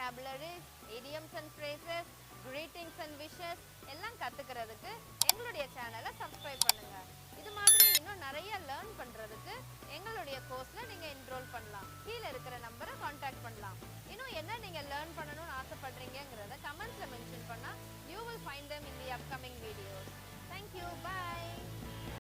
vocabularies, idioms and phrases, greetings and wishes எல்லாம் கத்துக்கிறதுக்கு எங்களுடைய சேனலை சப்ஸ்கிரைப் பண்ணுங்க. இது மாதிரி இன்னும் நிறைய லேர்ன் பண்றதுக்கு எங்களுடைய கோர்ஸ்ல நீங்க என்ரோல் பண்ணலாம். கீழே இருக்கிற நம்பரை காண்டாக்ட் பண்ணலாம். இன்னும் என்ன நீங்க லேர்ன் பண்ணணும்னு ஆசைப்படுறீங்கிறத கமெண்ட்ஸ்ல மென்ஷன் பண்ணா